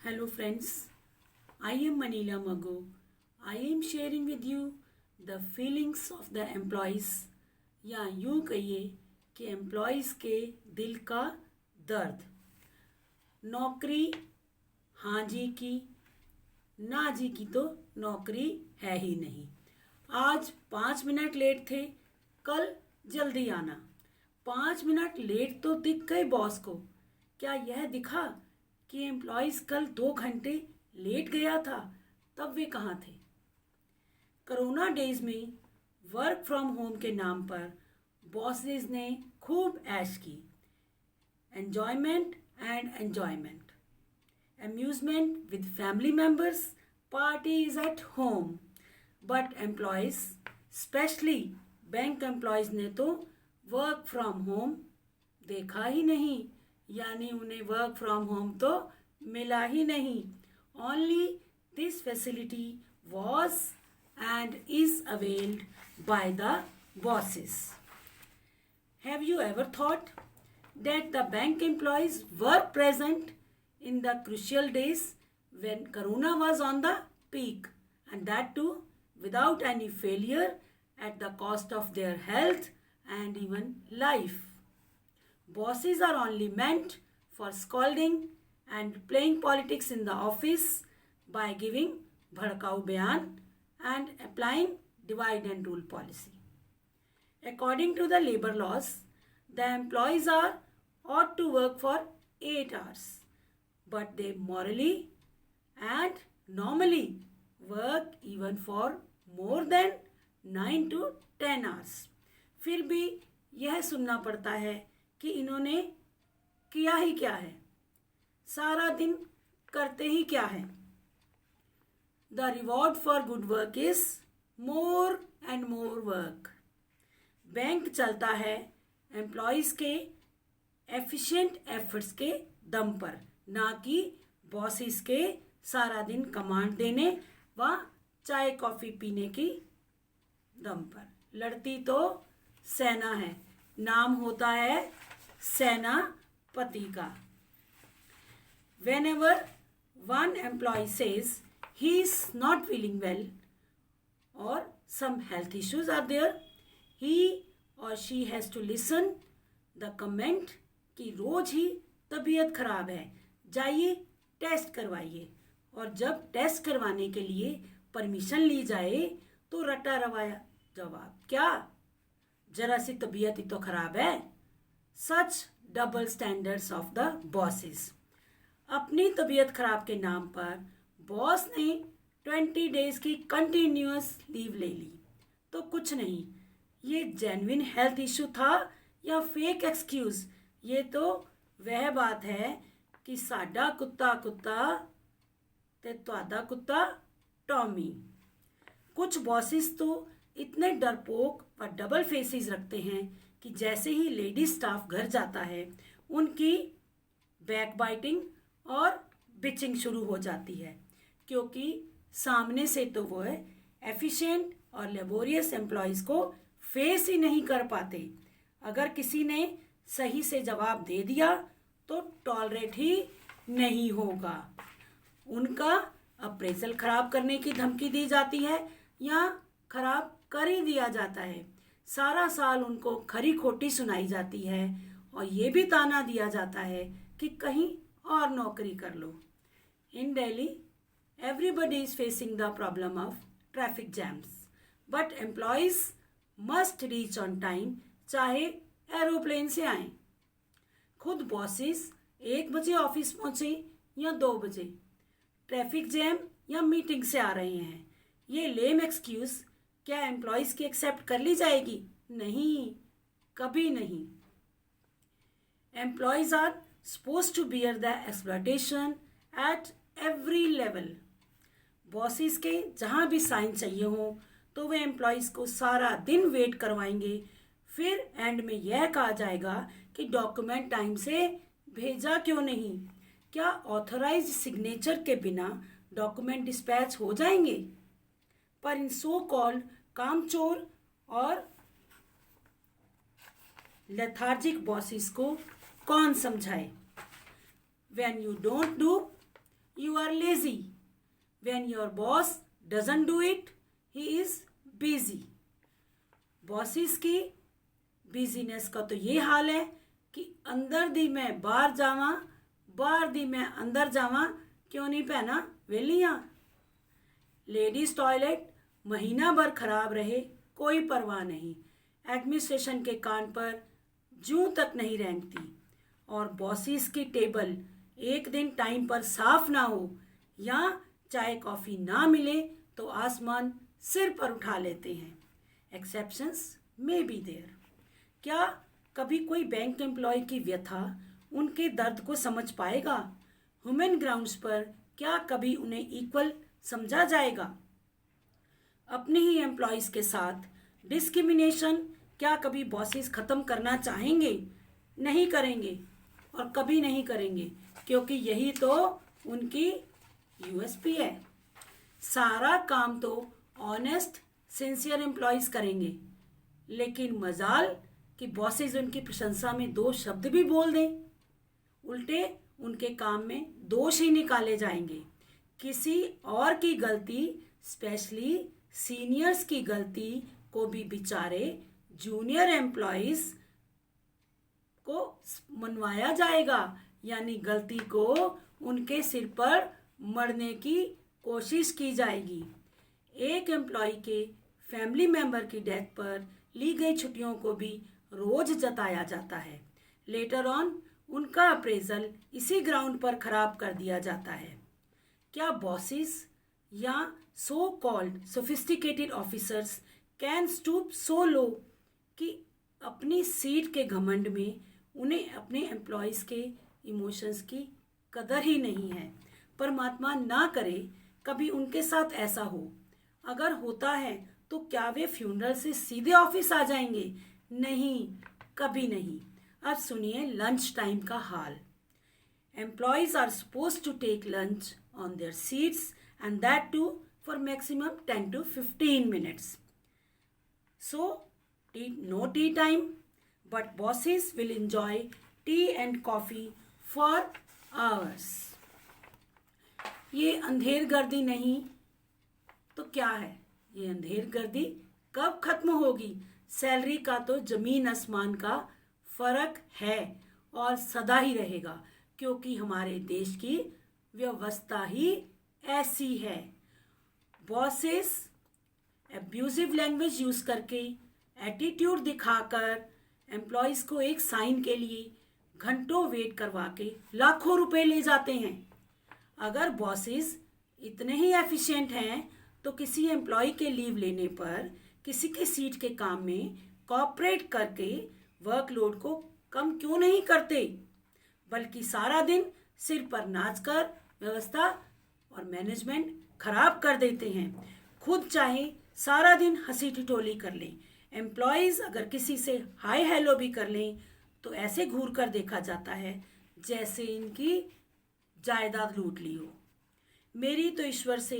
Hello friends, I am Manila Mago. I am sharing with you the feelings of the employees या यूं कहिए कि employees के दिल का दर्द। नौकरी हाँ जी की, ना जी की तो नौकरी है ही नहीं। आज 5 मिनट लेट थे, कल जल्दी आना। 5 मिनट लेट तो दिख गए बॉस को, क्या यह दिखा कि एम्प्लॉयज़ कल 2 घंटे लेट गया था, तब वे कहाँ थे। कोरोना डेज में वर्क फ्रॉम होम के नाम पर बॉसेस ने खूब ऐश की। Enjoyment and enjoyment, amusement with family members, parties at home. But employees, especially bank employees ने तो वर्क फ्रॉम होम देखा ही नहीं, यानी उन्हें वर्क फ्रॉम होम तो मिला ही नहीं। Only this facility was and is availed by the bosses. Have you ever thought that the bank employees were present in the crucial days when Corona was on the peak, and that too without any failure at the cost of their health and even life? Bosses are only meant for scolding and playing politics in the office by giving bhadkau bayan and applying divide and rule policy. According to the labor laws, the employees are ought to work for 8 hours, but they morally and normally work even for more than 9 to 10 hours. फिर भी यह सुनना पड़ता है कि इन्होंने किया ही क्या है, सारा दिन करते ही क्या है। The reward for good work is more and more work. Bank चलता है एम्प्लॉयज़ के एफिशिएंट एफर्ट्स के दम पर, ना कि बॉसेस के सारा दिन कमांड देने व चाय कॉफ़ी पीने की दम पर। लड़ती तो सेना है, नाम होता है सेनापति का। Whenever one employee says he is not feeling well or some health issues are there, he or she has to listen the comment कि रोज ही तबीयत खराब है, जाइए टेस्ट करवाइए। और जब टेस्ट करवाने के लिए परमिशन ली जाए तो रटा रवाया जवाब, क्या जरा सी तबीयत ही तो खराब है। सच double standards of the bosses. अपनी तबीयत खराब के नाम पर बॉस ने 20 डेज की कंटिन्यूअस लीव ले ली तो कुछ नहीं, ये जेन्युइन हेल्थ इशू था या फेक एक्सक्यूज, ये तो वह बात है कि साडा कुत्ता कुत्ता ते तुहाडा कुत्ता टॉमी। कुछ बॉसेस तो इतने डरपोक व डबल फेसेस रखते हैं कि जैसे ही लेडी स्टाफ घर जाता है उनकी बैक बाइटिंग और बिचिंग शुरू हो जाती है, क्योंकि सामने से तो वो एफिशिएंट और लेबोरियस एम्प्लॉयज़ को फेस ही नहीं कर पाते। अगर किसी ने सही से जवाब दे दिया तो टॉलरेट ही नहीं होगा। उनका अप्रेजल खराब करने की धमकी दी जाती है या खराब कर ही दिया जाता है। सारा साल उनको खरी खोटी सुनाई जाती है और ये भी ताना दिया जाता है कि कहीं और नौकरी कर लो। इन Delhi everybody is facing the problem of traffic jams, but employees must reach on time, चाहे एरोप्लेन से आए। खुद बॉसेस 1 बजे ऑफिस पहुंचे या 2 बजे, ट्रैफिक जैम या मीटिंग से आ रहे हैं, ये लेम एक्सक्यूज क्या एम्प्लॉयज़ की एक्सेप्ट कर ली जाएगी? नहीं, कभी नहीं। Employees are supposed to bear the exploitation at every level. Bosses के जहाँ भी साइन चाहिए हो तो वे एम्प्लॉयज़ को सारा दिन वेट करवाएंगे, फिर एंड में यह कहा जाएगा कि डॉक्यूमेंट टाइम से भेजा क्यों नहीं। क्या ऑथराइज्ड सिग्नेचर के बिना डॉक्यूमेंट डिस्पैच हो जाएंगे? पर इन सो कॉल्ड कामचोर और लेथार्जिक बॉसेस को कौन समझाए? When you don't do you are lazy. When your boss doesn't do it, he is busy. Bosses की बिजीनेस का तो ये हाल है कि अंदर दी मैं बाहर जावा, बाहर दी मैं अंदर जावा, क्यों नहीं पहना वेलियां। लेडीज टॉयलेट महीना भर खराब रहे कोई परवाह नहीं, एडमिनिस्ट्रेशन के कान पर जूं तक नहीं रेंगती। और बॉसेस की टेबल एक दिन टाइम पर साफ ना हो या चाय कॉफ़ी ना मिले तो आसमान सिर पर उठा लेते हैं। Exceptions may be there. क्या कभी कोई बैंक एम्प्लॉय की व्यथा, उनके दर्द को समझ पाएगा? ह्यूमन ग्राउंड्स पर क्या कभी उन्हें इक्वल समझा जाएगा? अपने ही एम्प्लॉयज़ के साथ डिस्क्रिमिनेशन क्या कभी बॉसेस ख़त्म करना चाहेंगे? नहीं करेंगे और कभी नहीं करेंगे, क्योंकि यही तो उनकी यूएसपी है। सारा काम तो ऑनेस्ट सिंसियर एम्प्लॉयज़ करेंगे, लेकिन मजाल कि बॉसेस उनकी प्रशंसा में दो शब्द भी बोल दें, उल्टे उनके काम में दोष ही निकाले जाएंगे। किसी और की गलती, स्पेशली सीनियर्स की गलती को भी बेचारे जूनियर एम्प्लॉयज़ को मनवाया जाएगा, यानी गलती को उनके सिर पर मढ़ने की कोशिश की जाएगी। एक एम्प्लॉय के फैमिली मेंबर की डेथ पर ली गई छुट्टियों को भी रोज जताया जाता है। लेटर ऑन उनका अप्रेजल इसी ग्राउंड पर खराब कर दिया जाता है। क्या बॉसेस या so called sophisticated officers can stoop so low कि अपनी सीट के घमंड में उन्हें अपने एम्प्लॉयज़ के इमोशंस की कदर ही नहीं है? परमात्मा ना करे कभी उनके साथ ऐसा हो। अगर होता है तो क्या वे फ्यूनरल से सीधे ऑफिस आ जाएंगे? नहीं, कभी नहीं। अब सुनिए लंच टाइम का हाल। Employees are suppose to take lunch on their seats and that too for maximum 10 to 15 minutes. So, no tea time, but bosses will enjoy tea and coffee for hours. ये अंधेर गर्दी नहीं तो क्या है? ये अंधेर गर्दी कब खत्म होगी? सैलरी का तो जमीन आसमान का फर्क है और सदा ही रहेगा, क्योंकि हमारे देश की व्यवस्था ही ऐसी है। बॉसेस एब्यूजिव लैंग्वेज यूज करके, एटीट्यूड दिखाकर एम्प्लॉयज़ को एक साइन के लिए घंटों वेट करवा के लाखों रुपए ले जाते हैं। अगर बॉसेस इतने ही एफिशिएंट हैं तो किसी एम्प्लॉय के लीव लेने पर किसी की सीट के काम में कॉपरेट करके वर्कलोड को कम क्यों नहीं करते, बल्कि सारा दिन सिर पर नाचकर व्यवस्था और मैनेजमेंट खराब कर देते हैं। खुद चाहे सारा दिन हंसी ठिठोली कर लें, एम्प्लॉयज़ अगर किसी से हाय हेलो भी कर लें तो ऐसे घूर कर देखा जाता है जैसे इनकी जायदाद लूट ली हो। मेरी तो ईश्वर से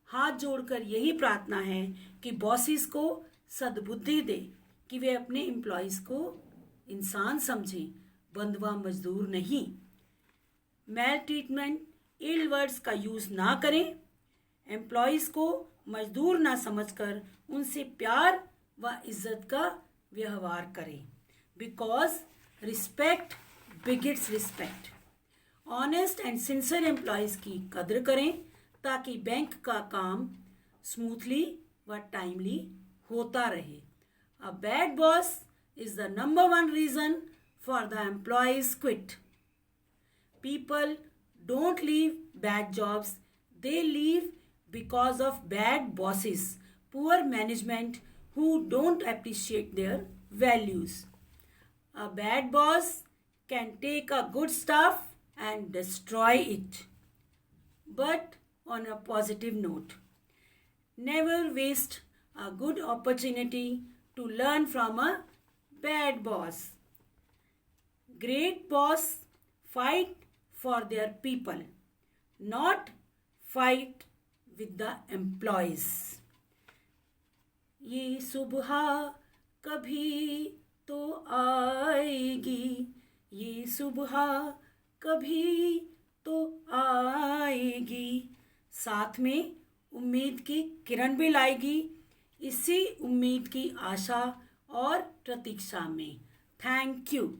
हाथ जोड़कर यही प्रार्थना है कि बॉसेस को सद्बुद्धि दे कि वे अपने एम्प्लॉयज़ को इंसान समझें, बंधुआ मजदूर नहीं। मैल ट्रीटमेंट, इल वर्ड्स का यूज़ ना करें। एम्प्लॉयज़ को मजदूर ना समझकर उनसे प्यार व इज्जत का व्यवहार करें, because respect begets respect. Honest and sincere employees की कदर करें ताकि बैंक का काम स्मूथली व टाइमली होता रहे। A bad boss is the number 1 reason for the employees quit. People don't leave bad jobs, they leave because of bad bosses, poor management who don't appreciate their values. A bad boss can take a good staff and destroy it. But on a positive note, never waste a good opportunity to learn from a bad boss. Great boss fight for their people, not fight with the employees. ये सुबह कभी तो आएगी, ये सुबह कभी तो आएगी। साथ में उम्मीद की किरण भी लाएगी, इसी उम्मीद की आशा और प्रतीक्षा में। Thank you.